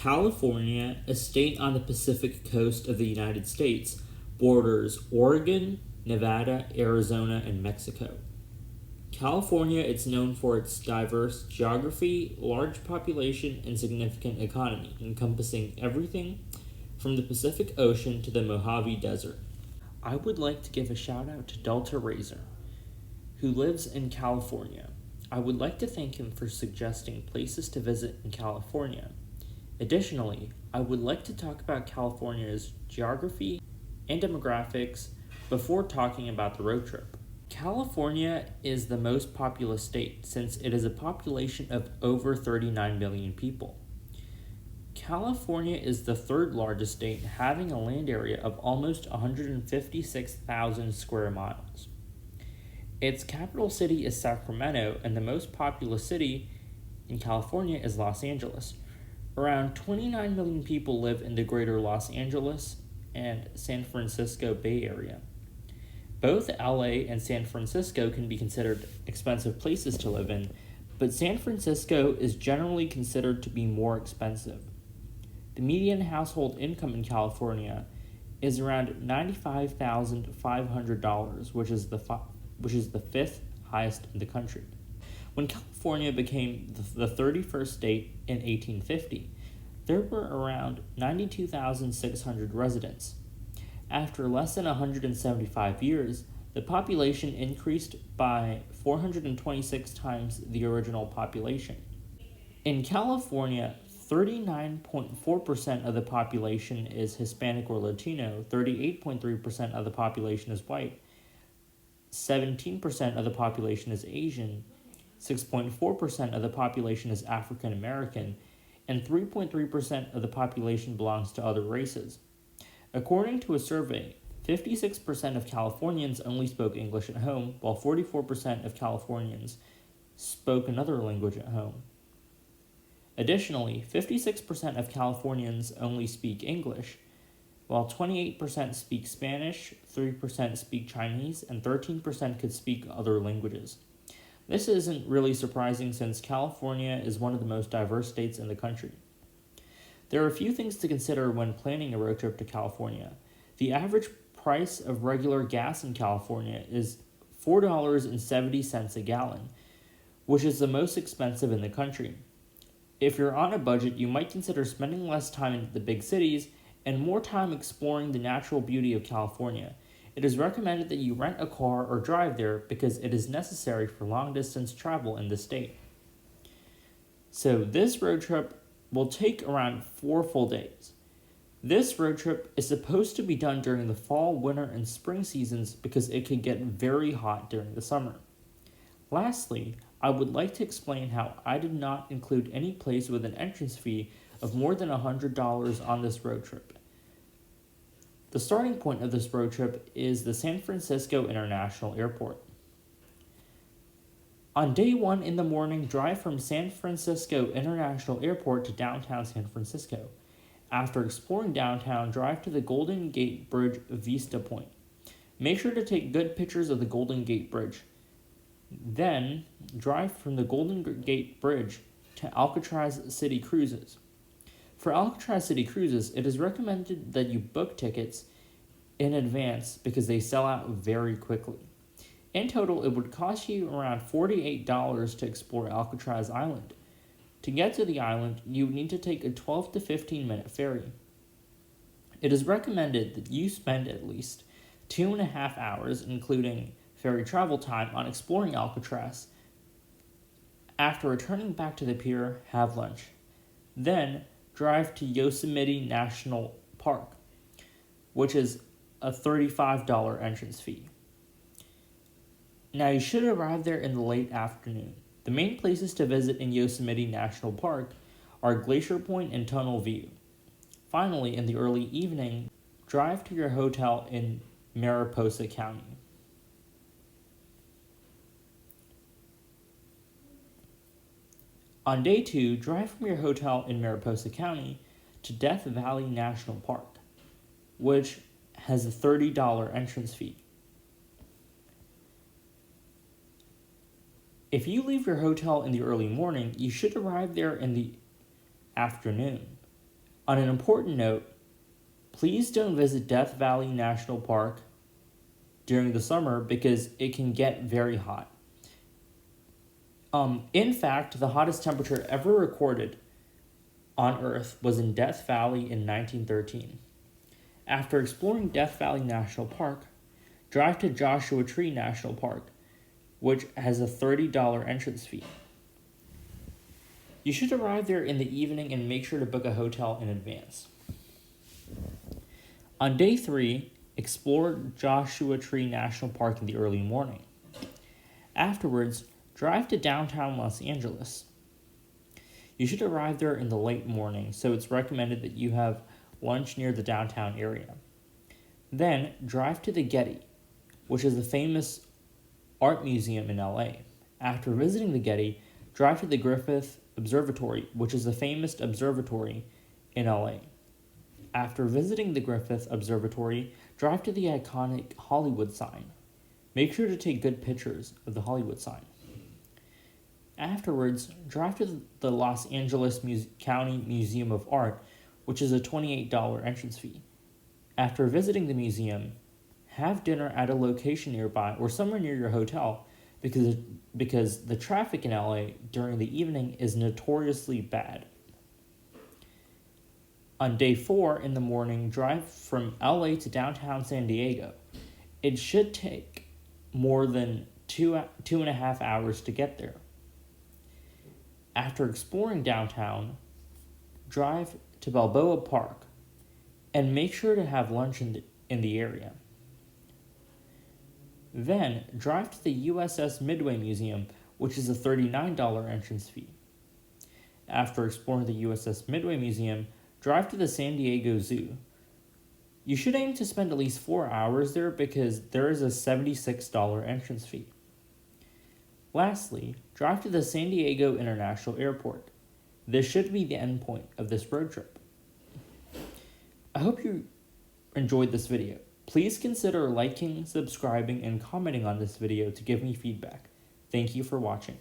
California, a state on the Pacific coast of the United States, borders Oregon, Nevada, Arizona, and Mexico. California is known for its diverse geography, large population, and significant economy, encompassing everything from the Pacific Ocean to the Mojave Desert. I would like to give a shout out to Delta Razor, who lives in California. I would like to thank him for suggesting places to visit in California. Additionally, I would like to talk about California's geography and demographics before talking about the road trip. California is the most populous state since it is a population of over 39 million people. California is the third largest state, having a land area of almost 156,000 square miles. Its capital city is Sacramento, and the most populous city in California is Los Angeles. Around 29 million people live in the greater Los Angeles and San Francisco Bay Area. Both LA and San Francisco can be considered expensive places to live in, but San Francisco is generally considered to be more expensive. The median household income in California is around $95,500, which is the fifth highest in the country. When California became the 31st state in 1850, there were around 92,600 residents. After less than 175 years, the population increased by 426 times the original population. In California, 39.4% of the population is Hispanic or Latino, 38.3% of the population is white, 17% of the population is Asian, 6.4% of the population is African American, and 3.3% of the population belongs to other races. According to a survey, 56% of Californians only spoke English at home, while 44% of Californians spoke another language at home. Additionally, 56% of Californians only speak English, while 28% speak Spanish, 3% speak Chinese, and 13% could speak other languages. This isn't really surprising since California is one of the most diverse states in the country. There are a few things to consider when planning a road trip to California. The average price of regular gas in California is $4.70 a gallon, which is the most expensive in the country. If you're on a budget, you might consider spending less time in the big cities and more time exploring the natural beauty of California. It is recommended that you rent a car or drive there because it is necessary for long-distance travel in the state. So this road trip will take around 4 full days. This road trip is supposed to be done during the fall, winter, and spring seasons because it can get very hot during the summer. Lastly, I would like to explain how I did not include any place with an entrance fee of more than $100 on this road trip. The starting point of this road trip is the San Francisco International Airport. On day 1 in the morning, drive from San Francisco International Airport to downtown San Francisco. After exploring downtown, drive to the Golden Gate Bridge Vista Point. Make sure to take good pictures of the Golden Gate Bridge. Then, drive from the Golden Gate Bridge to Alcatraz City Cruises. For Alcatraz City Cruises, it is recommended that you book tickets in advance because they sell out very quickly. In total, it would cost you around $48 to explore Alcatraz Island. To get to the island, you would need to take a 12 to 15 minute ferry. It is recommended that you spend at least 2.5 hours, including ferry travel time, on exploring Alcatraz. After returning back to the pier, have lunch. Then, drive to Yosemite National Park, which is a $35 entrance fee. Now, you should arrive there in the late afternoon. The main places to visit in Yosemite National Park are Glacier Point and Tunnel View. Finally, in the early evening, drive to your hotel in Mariposa County. On day 2, drive from your hotel in Mariposa County to Death Valley National Park, which has a $30 entrance fee. If you leave your hotel in the early morning, you should arrive there in the afternoon. On an important note, please don't visit Death Valley National Park during the summer because it can get very hot. In fact, the hottest temperature ever recorded on Earth was in Death Valley in 1913. After exploring Death Valley National Park, drive to Joshua Tree National Park, which has a $30 entrance fee. You should arrive there in the evening and make sure to book a hotel in advance. On day 3, explore Joshua Tree National Park in the early morning. Afterwards, drive to downtown Los Angeles. You should arrive there in the late morning, so it's recommended that you have lunch near the downtown area. Then, drive to the Getty, which is a famous art museum in LA. After visiting the Getty, drive to the Griffith Observatory, which is a famous observatory in LA. After visiting the Griffith Observatory, drive to the iconic Hollywood sign. Make sure to take good pictures of the Hollywood sign. Afterwards, drive to the Los Angeles County Museum of Art, which is a $28 entrance fee. After visiting the museum, have dinner at a location nearby or somewhere near your hotel because the traffic in LA during the evening is notoriously bad. On day 4 in the morning, drive from LA to downtown San Diego. It should take more than 2.5 hours to get there. After exploring downtown, drive to Balboa Park and make sure to have lunch in the area. Then, drive to the USS Midway Museum, which is a $39 entrance fee. After exploring the USS Midway Museum, drive to the San Diego Zoo. You should aim to spend at least 4 hours there because there is a $76 entrance fee. Lastly, drive to the San Diego International Airport. This should be the end point of this road trip. I hope you enjoyed this video. Please consider liking, subscribing, and commenting on this video to give me feedback. Thank you for watching.